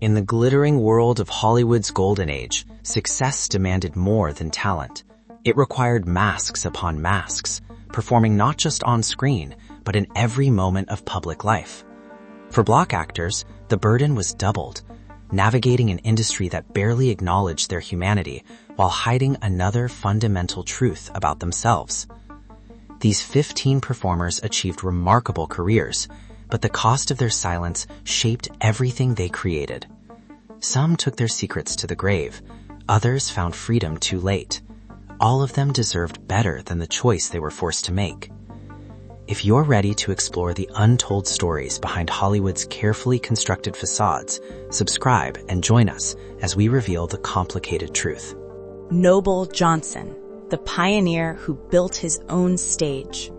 In the glittering world of Hollywood's golden age, success demanded more than talent. It required masks upon masks, performing not just on screen, but in every moment of public life. For Black actors, the burden was doubled, navigating an industry that barely acknowledged their humanity while hiding another fundamental truth about themselves. These 15 performers achieved remarkable careers, but the cost of their silence shaped everything they created. Some took their secrets to the grave, others found freedom too late. All of them deserved better than the choice they were forced to make. If you're ready to explore the untold stories behind Hollywood's carefully constructed facades, subscribe and join us as we reveal the complicated truth. Noble Johnson, the pioneer who built his own stage.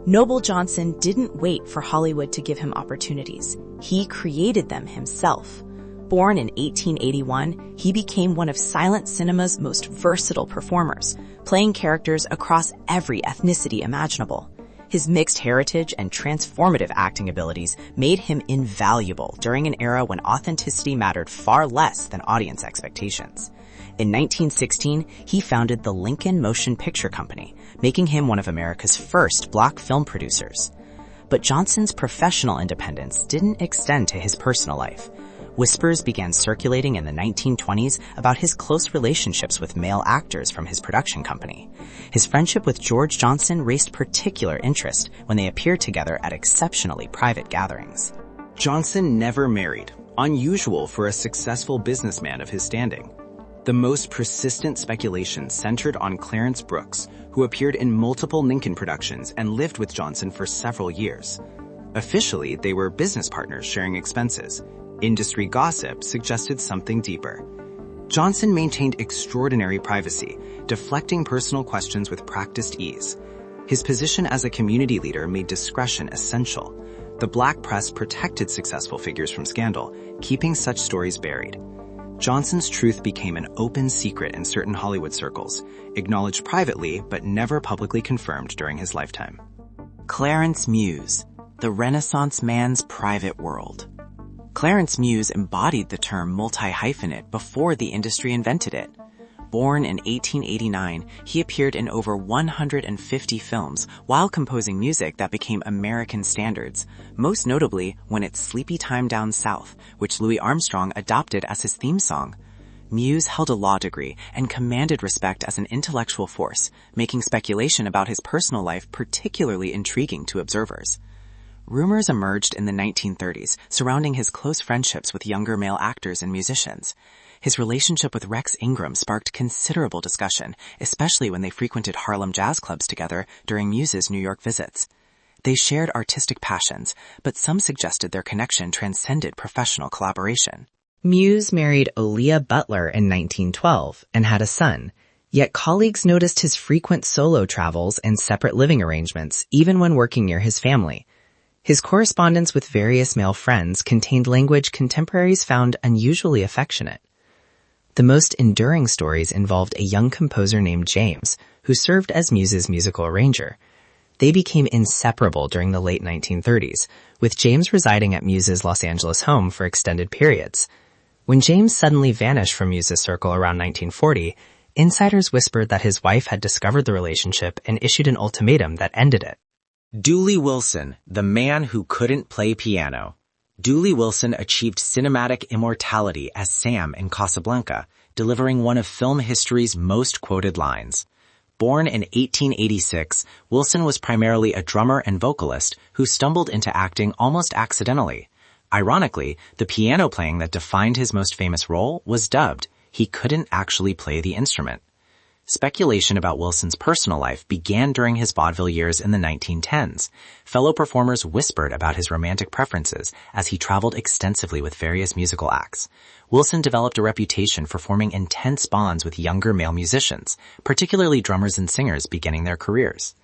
Noble Johnson didn't wait for Hollywood to give him opportunities. He created them himself. Born in 1881, he became one of silent cinema's most versatile performers, playing characters across every ethnicity imaginable. His mixed heritage and transformative acting abilities made him invaluable during an era when authenticity mattered far less than audience expectations. In 1916, he founded the Lincoln Motion Picture Company, making him one of America's first Black film producers. But Johnson's professional independence didn't extend to his personal life. Whispers began circulating in the 1920s about his close relationships with male actors from his production company. His friendship with George Johnson raised particular interest when they appeared together at exceptionally private gatherings. Johnson never married, unusual for a successful businessman of his standing. The most persistent speculation centered on Clarence Brooks, who appeared in multiple Lincoln productions and lived with Johnson for several years. Officially, they were business partners sharing expenses. Industry gossip suggested something deeper. Johnson maintained extraordinary privacy, deflecting personal questions with practiced ease. His position as a community leader made discretion essential. The Black press protected successful figures from scandal, keeping such stories buried. Johnson's truth became an open secret in certain Hollywood circles, acknowledged privately but never publicly confirmed during his lifetime. Clarence Muse, the Renaissance man's private world. Clarence Muse embodied the term multi-hyphenate before the industry invented it. Born in 1889, he appeared in over 150 films while composing music that became American standards, most notably When It's Sleepy Time Down South, which Louis Armstrong adopted as his theme song. Muse held a law degree and commanded respect as an intellectual force, making speculation about his personal life particularly intriguing to observers. Rumors emerged in the 1930s surrounding his close friendships with younger male actors and musicians. His relationship with Rex Ingram sparked considerable discussion, especially when they frequented Harlem jazz clubs together during Muse's New York visits. They shared artistic passions, but some suggested their connection transcended professional collaboration. Muse married Aaliyah Butler in 1912 and had a son, yet colleagues noticed his frequent solo travels and separate living arrangements, even when working near his family. His correspondence with various male friends contained language contemporaries found unusually affectionate. The most enduring stories involved a young composer named James, who served as Muse's musical arranger. They became inseparable during the late 1930s, with James residing at Muse's Los Angeles home for extended periods. When James suddenly vanished from Muse's circle around 1940, insiders whispered that his wife had discovered the relationship and issued an ultimatum that ended it. Dooley Wilson, the man who couldn't play piano. Dooley Wilson achieved cinematic immortality as Sam in Casablanca, delivering one of film history's most quoted lines. Born in 1886, Wilson was primarily a drummer and vocalist who stumbled into acting almost accidentally. Ironically, the piano playing that defined his most famous role was dubbed. He couldn't actually play the instrument. Speculation about Wilson's personal life began during his vaudeville years in the 1910s. Fellow performers whispered about his romantic preferences as he traveled extensively with various musical acts. Wilson developed a reputation for forming intense bonds with younger male musicians, particularly drummers and singers beginning their careers.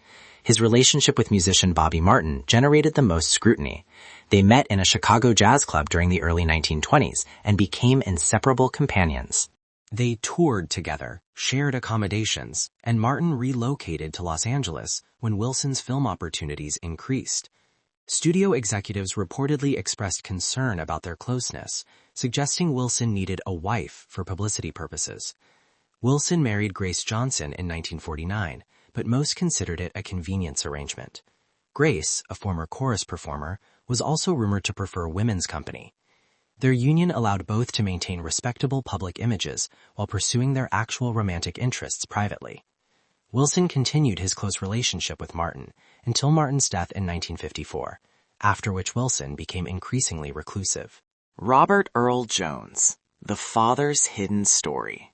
His relationship with musician Bobby Martin generated the most scrutiny. They met in a Chicago jazz club during the early 1920s and became inseparable companions. They toured together, shared accommodations, and Martin relocated to Los Angeles when Wilson's film opportunities increased. Studio executives reportedly expressed concern about their closeness, suggesting Wilson needed a wife for publicity purposes. Wilson married Grace Johnson in 1949, but most considered it a convenience arrangement. Grace, a former chorus performer, was also rumored to prefer women's company. Their union allowed both to maintain respectable public images while pursuing their actual romantic interests privately. Wilson continued his close relationship with Martin until Martin's death in 1954, after which Wilson became increasingly reclusive. Robert Earl Jones, the father's hidden story.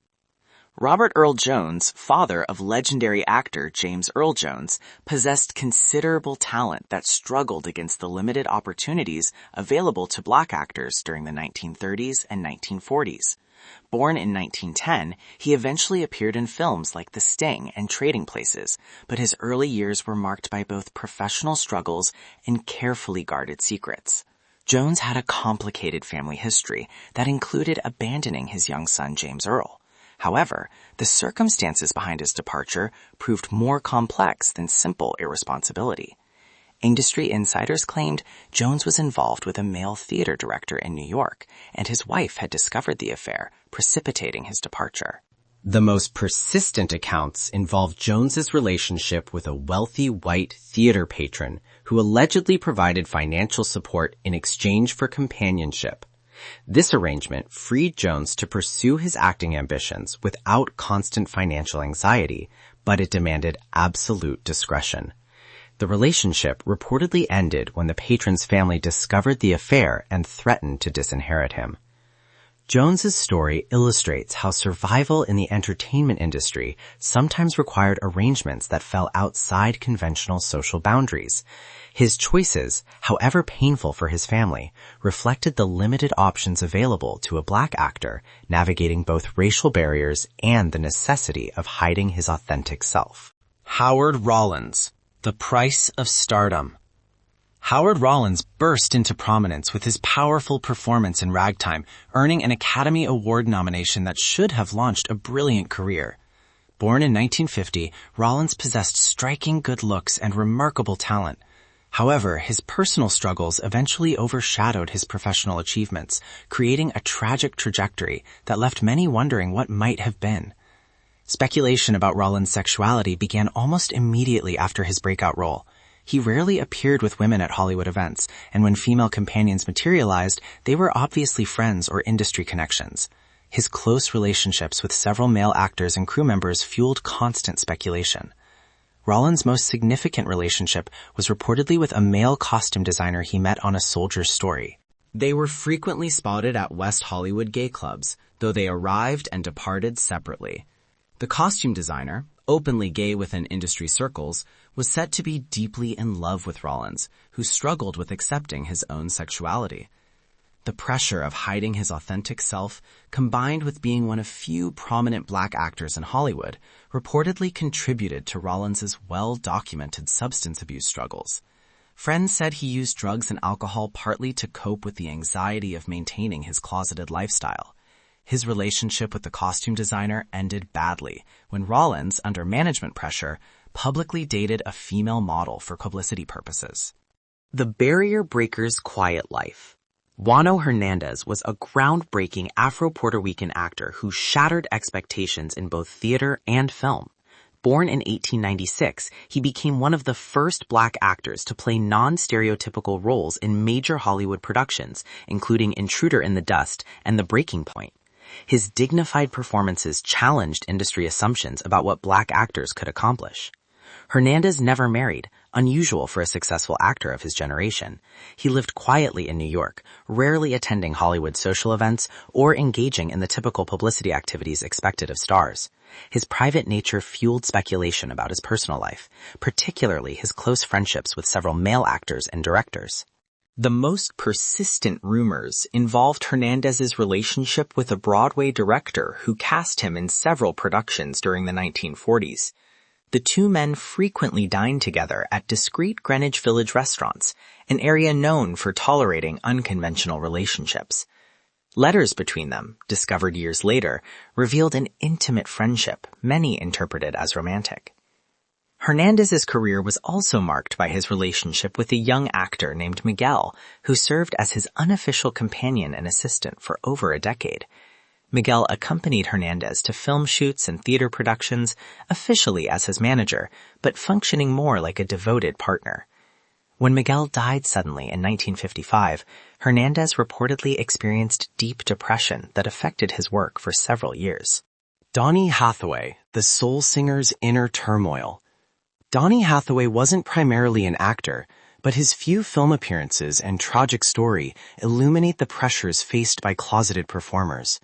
Robert Earl Jones, father of legendary actor James Earl Jones, possessed considerable talent that struggled against the limited opportunities available to black actors during the 1930s and 1940s. Born in 1910, he eventually appeared in films like The Sting and Trading Places, but his early years were marked by both professional struggles and carefully guarded secrets. Jones had a complicated family history that included abandoning his young son James Earl. However, the circumstances behind his departure proved more complex than simple irresponsibility. Industry insiders claimed Jones was involved with a male theater director in New York, and his wife had discovered the affair, precipitating his departure. The most persistent accounts involved Jones's relationship with a wealthy white theater patron who allegedly provided financial support in exchange for companionship. This arrangement freed Jones to pursue his acting ambitions without constant financial anxiety, but it demanded absolute discretion. The relationship reportedly ended when the patron's family discovered the affair and threatened to disinherit him. Jones's story illustrates how survival in the entertainment industry sometimes required arrangements that fell outside conventional social boundaries. His choices, however painful for his family, reflected the limited options available to a black actor navigating both racial barriers and the necessity of hiding his authentic self. Howard Rollins, The Price of Stardom. Howard Rollins burst into prominence with his powerful performance in Ragtime, earning an Academy Award nomination that should have launched a brilliant career. Born in 1950, Rollins possessed striking good looks and remarkable talent. However, his personal struggles eventually overshadowed his professional achievements, creating a tragic trajectory that left many wondering what might have been. Speculation about Rollins' sexuality began almost immediately after his breakout role. He rarely appeared with women at Hollywood events, and when female companions materialized, they were obviously friends or industry connections. His close relationships with several male actors and crew members fueled constant speculation. Rollins' most significant relationship was reportedly with a male costume designer he met on A Soldier's Story. They were frequently spotted at West Hollywood gay clubs, though they arrived and departed separately. The costume designer, openly gay within industry circles, was said to be deeply in love with Rollins, who struggled with accepting his own sexuality. The pressure of hiding his authentic self, combined with being one of few prominent black actors in Hollywood, reportedly contributed to Rollins' well-documented substance abuse struggles. Friends said he used drugs and alcohol partly to cope with the anxiety of maintaining his closeted lifestyle. His relationship with the costume designer ended badly when Rollins, under management pressure, publicly dated a female model for publicity purposes. The Barrier Breaker's Quiet Life. Juano Hernández was a groundbreaking Afro-Puerto Rican actor who shattered expectations in both theater and film. Born in 1896, he became one of the first black actors to play non-stereotypical roles in major Hollywood productions, including Intruder in the Dust and The Breaking Point. His dignified performances challenged industry assumptions about what black actors could accomplish. Hernández never married, unusual for a successful actor of his generation. He lived quietly in New York, rarely attending Hollywood social events or engaging in the typical publicity activities expected of stars. His private nature fueled speculation about his personal life, particularly his close friendships with several male actors and directors. The most persistent rumors involved Hernández's relationship with a Broadway director who cast him in several productions during the 1940s. The two men frequently dined together at discreet Greenwich Village restaurants, an area known for tolerating unconventional relationships. Letters between them, discovered years later, revealed an intimate friendship many interpreted as romantic. Hernández's career was also marked by his relationship with a young actor named Miguel, who served as his unofficial companion and assistant for over a decade. Miguel accompanied Hernández to film shoots and theater productions, officially as his manager, but functioning more like a devoted partner. When Miguel died suddenly in 1955, Hernández reportedly experienced deep depression that affected his work for several years. Donnie Hathaway, the soul singer's inner turmoil. Donnie Hathaway wasn't primarily an actor, but his few film appearances and tragic story illuminate the pressures faced by closeted performers.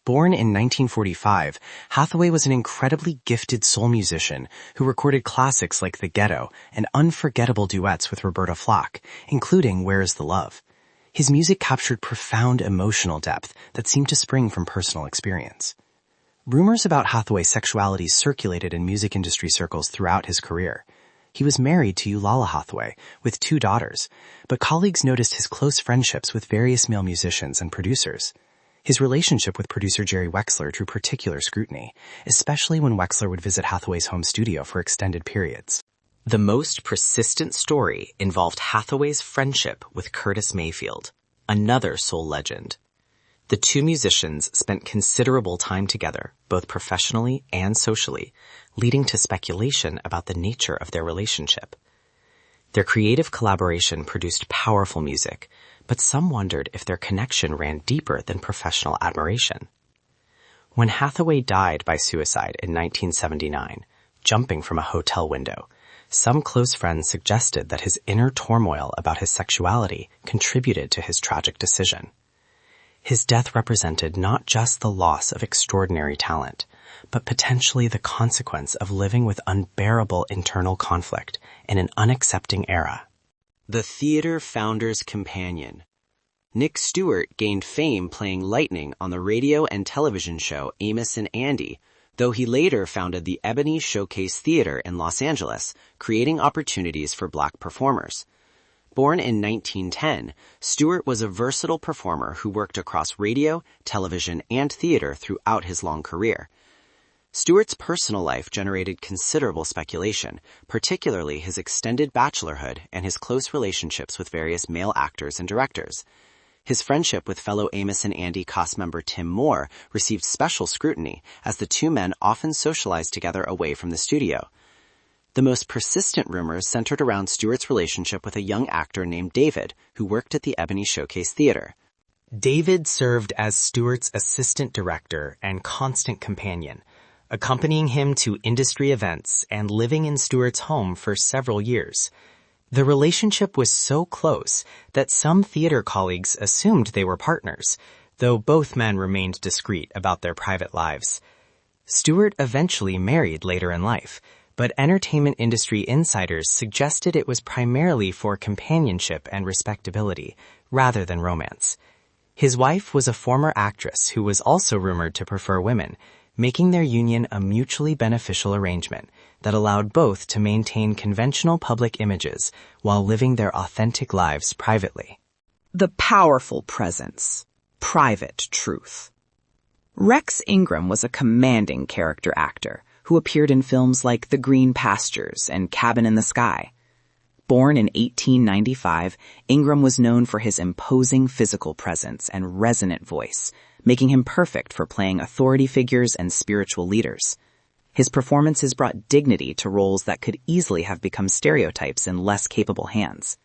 Born in 1945, Hathaway was an incredibly gifted soul musician who recorded classics like The Ghetto and unforgettable duets with Roberta Flack, including Where Is the Love? His music captured profound emotional depth that seemed to spring from personal experience. Rumors about Hathaway's sexuality circulated in music industry circles throughout his career. He was married to Eulala Hathaway, with 2 daughters, but colleagues noticed his close friendships with various male musicians and producers. His relationship with producer Jerry Wexler drew particular scrutiny, especially when Wexler would visit Hathaway's home studio for extended periods. The most persistent story involved Hathaway's friendship with Curtis Mayfield, another soul legend. The 2 musicians spent considerable time together, both professionally and socially, leading to speculation about the nature of their relationship. Their creative collaboration produced powerful music, but some wondered if their connection ran deeper than professional admiration. When Hathaway died by suicide in 1979, jumping from a hotel window, some close friends suggested that his inner turmoil about his sexuality contributed to his tragic decision. His death represented not just the loss of extraordinary talent, but potentially the consequence of living with unbearable internal conflict in an unaccepting era. The theater founder's companion. Nick Stewart gained fame playing Lightning on the radio and television show Amos and Andy, though he later founded the Ebony Showcase Theater in Los Angeles, creating opportunities for black performers. Born in 1910, Stewart was a versatile performer who worked across radio, television, and theater throughout his long career. Stewart's personal life generated considerable speculation, particularly his extended bachelorhood and his close relationships with various male actors and directors. His friendship with fellow Amos and Andy cast member Tim Moore received special scrutiny, as the 2 men often socialized together away from the studio. The most persistent rumors centered around Stewart's relationship with a young actor named David, who worked at the Ebony Showcase Theater. David served as Stewart's assistant director and constant companion, accompanying him to industry events and living in Stewart's home for several years. The relationship was so close that some theater colleagues assumed they were partners, though both men remained discreet about their private lives. Stewart eventually married later in life, but entertainment industry insiders suggested it was primarily for companionship and respectability, rather than romance. His wife was a former actress who was also rumored to prefer women, making their union a mutually beneficial arrangement that allowed both to maintain conventional public images while living their authentic lives privately. The powerful presence. Private truth. Rex Ingram was a commanding character actor who appeared in films like The Green Pastures and Cabin in the Sky. Born in 1895, Ingram was known for his imposing physical presence and resonant voice, making him perfect for playing authority figures and spiritual leaders. His performances brought dignity to roles that could easily have become stereotypes in less capable hands.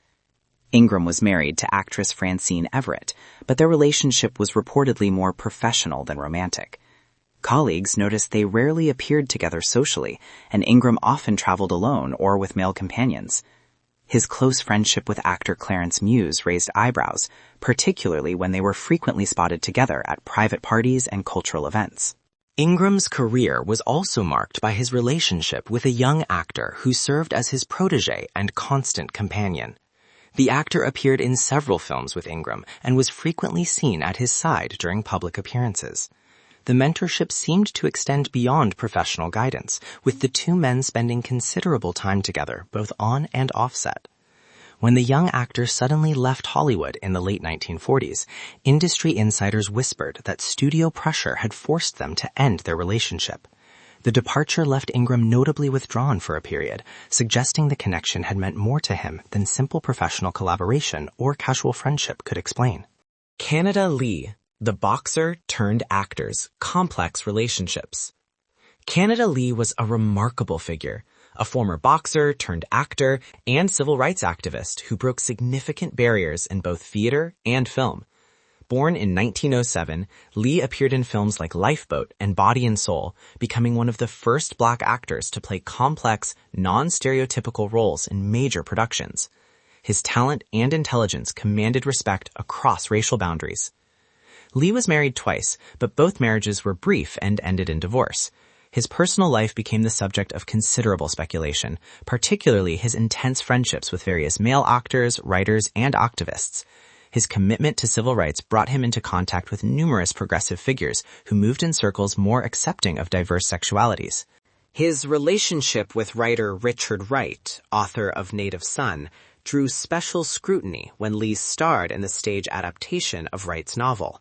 Ingram was married to actress Francine Everett, but their relationship was reportedly more professional than romantic. Colleagues noticed they rarely appeared together socially, and Ingram often traveled alone or with male companions. His close friendship with actor Clarence Muse raised eyebrows, particularly when they were frequently spotted together at private parties and cultural events. Ingram's career was also marked by his relationship with a young actor who served as his protege and constant companion. The actor appeared in several films with Ingram and was frequently seen at his side during public appearances. The mentorship seemed to extend beyond professional guidance, with the 2 men spending considerable time together, both on and off set. When the young actor suddenly left Hollywood in the late 1940s, industry insiders whispered that studio pressure had forced them to end their relationship. The departure left Ingram notably withdrawn for a period, suggesting the connection had meant more to him than simple professional collaboration or casual friendship could explain. Canada Lee, the boxer turned actor's complex relationships. Canada Lee was a remarkable figure, a former boxer turned actor and civil rights activist who broke significant barriers in both theater and film. Born in 1907, Lee appeared in films like Lifeboat and Body and Soul, becoming one of the first black actors to play complex, non-stereotypical roles in major productions. His talent and intelligence commanded respect across racial boundaries. Lee was married twice, but both marriages were brief and ended in divorce. His personal life became the subject of considerable speculation, particularly his intense friendships with various male actors, writers, and activists. His commitment to civil rights brought him into contact with numerous progressive figures who moved in circles more accepting of diverse sexualities. His relationship with writer Richard Wright, author of Native Son, drew special scrutiny when Lee starred in the stage adaptation of Wright's novel.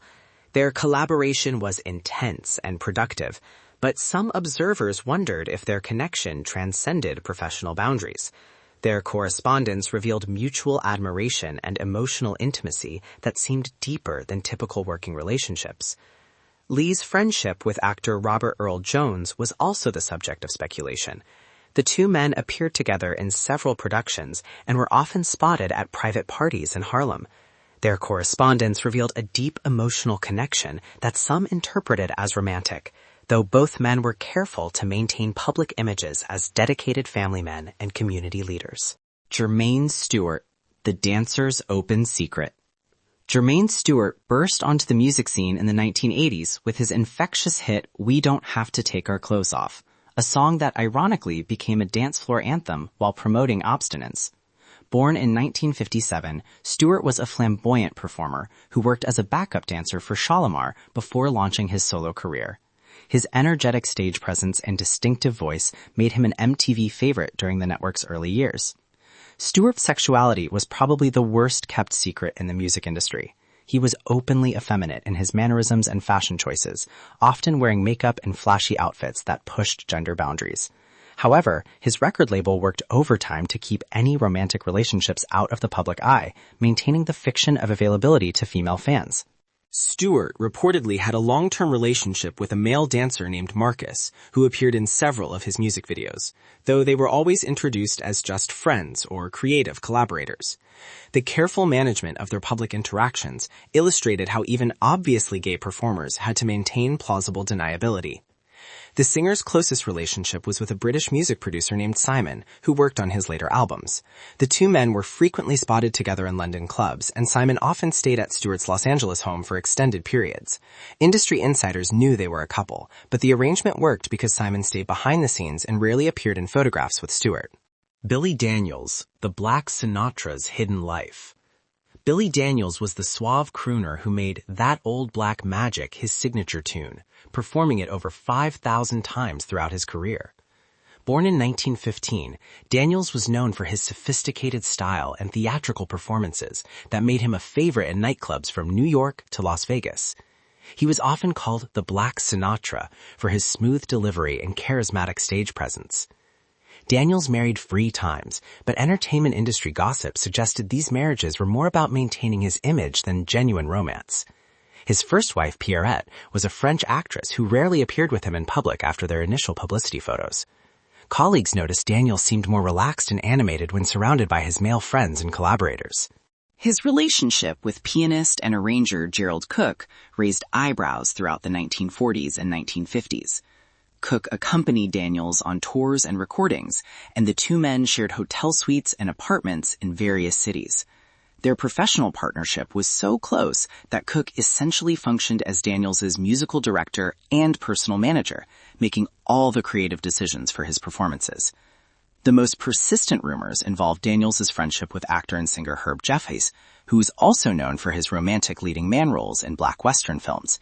Their collaboration was intense and productive, but some observers wondered if their connection transcended professional boundaries. Their correspondence revealed mutual admiration and emotional intimacy that seemed deeper than typical working relationships. Lee's friendship with actor Robert Earl Jones was also the subject of speculation. The two men appeared together in several productions and were often spotted at private parties in Harlem. Their correspondence revealed a deep emotional connection that some interpreted as romantic, though both men were careful to maintain public images as dedicated family men and community leaders. Germaine Stewart, the dancer's open secret. Germaine Stewart burst onto the music scene in the 1980s with his infectious hit We Don't Have to Take Our Clothes Off, a song that ironically became a dance floor anthem while promoting abstinence. Born in 1957, Stewart was a flamboyant performer who worked as a backup dancer for Shalimar before launching his solo career. His energetic stage presence and distinctive voice made him an MTV favorite during the network's early years. Stewart's sexuality was probably the worst-kept secret in the music industry. He was openly effeminate in his mannerisms and fashion choices, often wearing makeup and flashy outfits that pushed gender boundaries. However, his record label worked overtime to keep any romantic relationships out of the public eye, maintaining the fiction of availability to female fans. Stewart reportedly had a long-term relationship with a male dancer named Marcus, who appeared in several of his music videos, though they were always introduced as just friends or creative collaborators. The careful management of their public interactions illustrated how even obviously gay performers had to maintain plausible deniability. The singer's closest relationship was with a British music producer named Simon, who worked on his later albums. The two men were frequently spotted together in London clubs, and Simon often stayed at Stewart's Los Angeles home for extended periods. Industry insiders knew they were a couple, but the arrangement worked because Simon stayed behind the scenes and rarely appeared in photographs with Stewart. Billy Daniels, the Black Sinatra's hidden life. Billy Daniels was the suave crooner who made That Old Black Magic his signature tune, performing it over 5,000 times throughout his career. Born in 1915, Daniels was known for his sophisticated style and theatrical performances that made him a favorite in nightclubs from New York to Las Vegas. He was often called the Black Sinatra for his smooth delivery and charismatic stage presence. Daniels married 3 times, but entertainment industry gossip suggested these marriages were more about maintaining his image than genuine romance. His first wife, Pierrette, was a French actress who rarely appeared with him in public after their initial publicity photos. Colleagues noticed Daniels seemed more relaxed and animated when surrounded by his male friends and collaborators. His relationship with pianist and arranger Gerald Cook raised eyebrows throughout the 1940s and 1950s. Cook accompanied Daniels on tours and recordings, and the two men shared hotel suites and apartments in various cities. Their professional partnership was so close that Cook essentially functioned as Daniels' musical director and personal manager, making all the creative decisions for his performances. The most persistent rumors involved Daniels' friendship with actor and singer Herb Jefferies, who was also known for his romantic leading man roles in black Western films.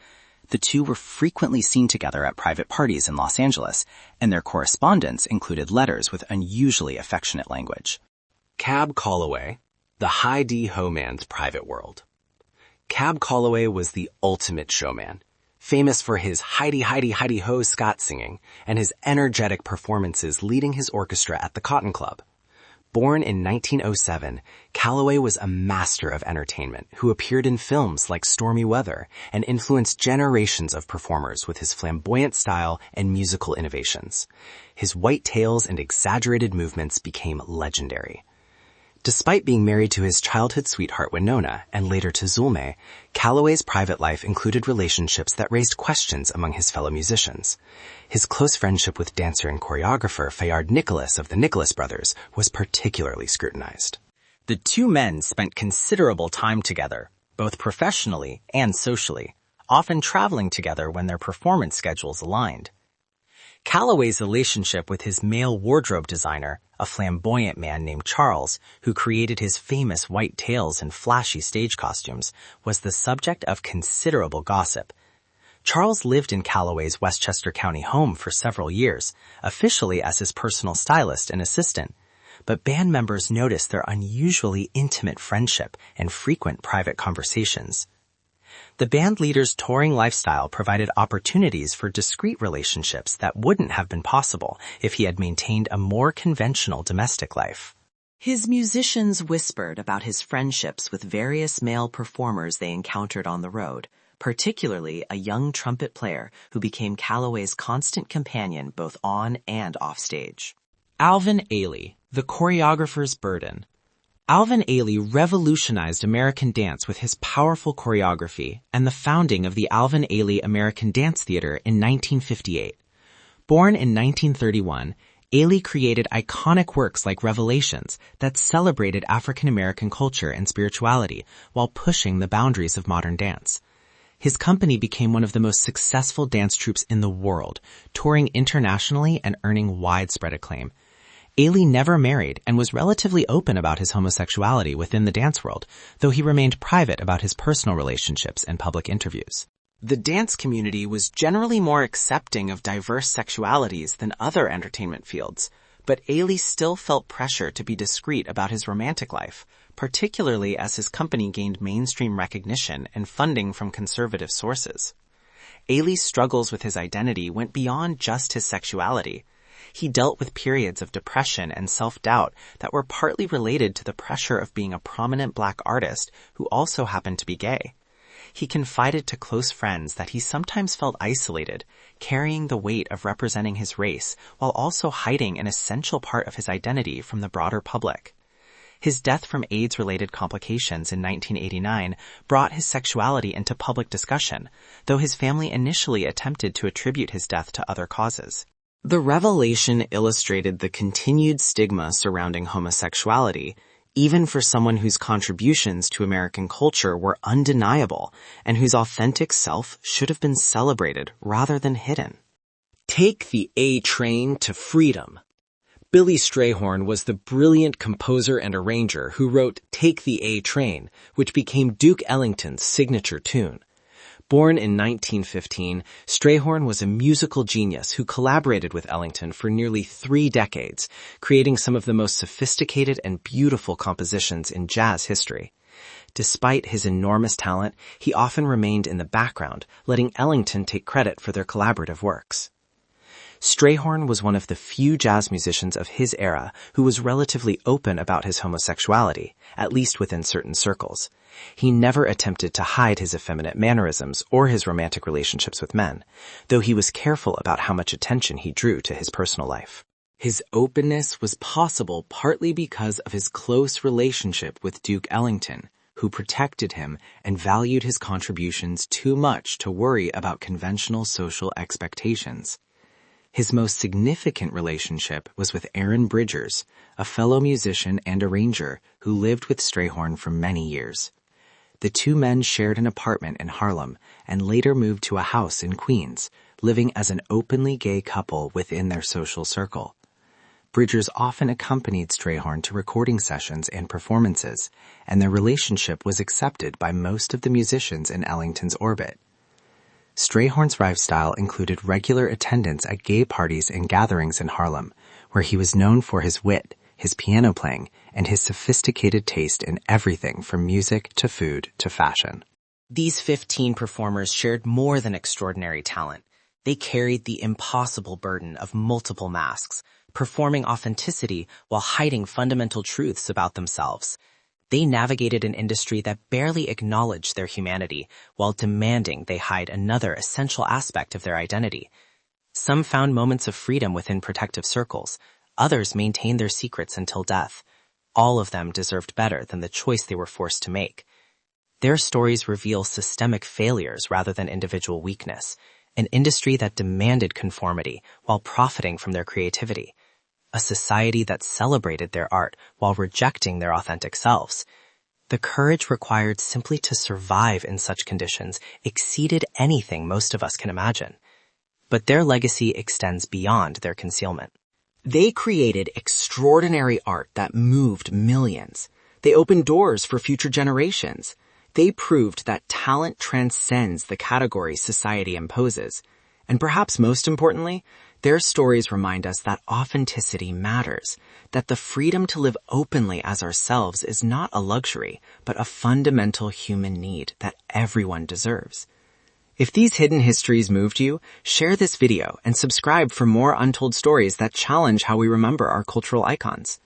The two were frequently seen together at private parties in Los Angeles, and their correspondence included letters with unusually affectionate language. Cab Calloway, the high-D ho man's private world. Cab Calloway was the ultimate showman. famous for his Heidi, Heidi, Heidi Ho Scott singing and his energetic performances leading his orchestra at the Cotton Club. Born in 1907, Calloway was a master of entertainment who appeared in films like Stormy Weather and influenced generations of performers with his flamboyant style and musical innovations. His white tails and exaggerated movements became legendary. Despite being married to his childhood sweetheart Winona and later to Zulme, Calloway's private life included relationships that raised questions among his fellow musicians. His close friendship with dancer and choreographer Fayard Nicholas of the Nicholas Brothers was particularly scrutinized. The two men spent considerable time together, both professionally and socially, often traveling together when their performance schedules aligned. Calloway's relationship with his male wardrobe designer, a flamboyant man named Charles, who created his famous white tails and flashy stage costumes, was the subject of considerable gossip. Charles lived in Calloway's Westchester County home for several years, officially as his personal stylist and assistant, but band members noticed their unusually intimate friendship and frequent private conversations. The band leader's touring lifestyle provided opportunities for discreet relationships that wouldn't have been possible if he had maintained a more conventional domestic life. His musicians whispered about his friendships with various male performers they encountered on the road, particularly a young trumpet player who became Calloway's constant companion both on and off stage. Alvin Ailey, the choreographer's burden. Alvin Ailey revolutionized American dance with his powerful choreography and the founding of the Alvin Ailey American Dance Theater in 1958. Born in 1931, Ailey created iconic works like Revelations that celebrated African American culture and spirituality while pushing the boundaries of modern dance. His company became one of the most successful dance troupes in the world, touring internationally and earning widespread acclaim. Ailey never married and was relatively open about his homosexuality within the dance world, though he remained private about his personal relationships and public interviews. The dance community was generally more accepting of diverse sexualities than other entertainment fields, but Ailey still felt pressure to be discreet about his romantic life, particularly as his company gained mainstream recognition and funding from conservative sources. Ailey's struggles with his identity went beyond just his sexuality. He dealt with periods of depression and self-doubt that were partly related to the pressure of being a prominent black artist who also happened to be gay. He confided to close friends that he sometimes felt isolated, carrying the weight of representing his race while also hiding an essential part of his identity from the broader public. His death from AIDS-related complications in 1989 brought his sexuality into public discussion, though his family initially attempted to attribute his death to other causes. The revelation illustrated the continued stigma surrounding homosexuality, even for someone whose contributions to American culture were undeniable and whose authentic self should have been celebrated rather than hidden. Take the A Train to Freedom. Billy Strayhorn was the brilliant composer and arranger who wrote Take the A Train, which became Duke Ellington's signature tune. Born in 1915, Strayhorn was a musical genius who collaborated with Ellington for nearly 3 decades, creating some of the most sophisticated and beautiful compositions in jazz history. Despite his enormous talent, he often remained in the background, letting Ellington take credit for their collaborative works. Strayhorn was one of the few jazz musicians of his era who was relatively open about his homosexuality, at least within certain circles. He never attempted to hide his effeminate mannerisms or his romantic relationships with men, though he was careful about how much attention he drew to his personal life. His openness was possible partly because of his close relationship with Duke Ellington, who protected him and valued his contributions too much to worry about conventional social expectations. His most significant relationship was with Aaron Bridgers, a fellow musician and arranger who lived with Strayhorn for many years. The two men shared an apartment in Harlem and later moved to a house in Queens, living as an openly gay couple within their social circle. Bridgers often accompanied Strayhorn to recording sessions and performances, and their relationship was accepted by most of the musicians in Ellington's orbit. Strayhorn's lifestyle included regular attendance at gay parties and gatherings in Harlem, where he was known for his wit, his piano playing, and his sophisticated taste in everything from music to food to fashion. These 15 performers shared more than extraordinary talent. They carried the impossible burden of multiple masks, performing authenticity while hiding fundamental truths about themselves. They navigated an industry that barely acknowledged their humanity while demanding they hide another essential aspect of their identity. Some found moments of freedom within protective circles. Others maintained their secrets until death. All of them deserved better than the choice they were forced to make. Their stories reveal systemic failures rather than individual weakness, an industry that demanded conformity while profiting from their creativity, a society that celebrated their art while rejecting their authentic selves. The courage required simply to survive in such conditions exceeded anything most of us can imagine. But their legacy extends beyond their concealment. They created extraordinary art that moved millions. They opened doors for future generations. They proved that talent transcends the categories society imposes. And perhaps most importantly, their stories remind us that authenticity matters, that the freedom to live openly as ourselves is not a luxury, but a fundamental human need that everyone deserves. If these hidden histories moved you, share this video and subscribe for more untold stories that challenge how we remember our cultural icons.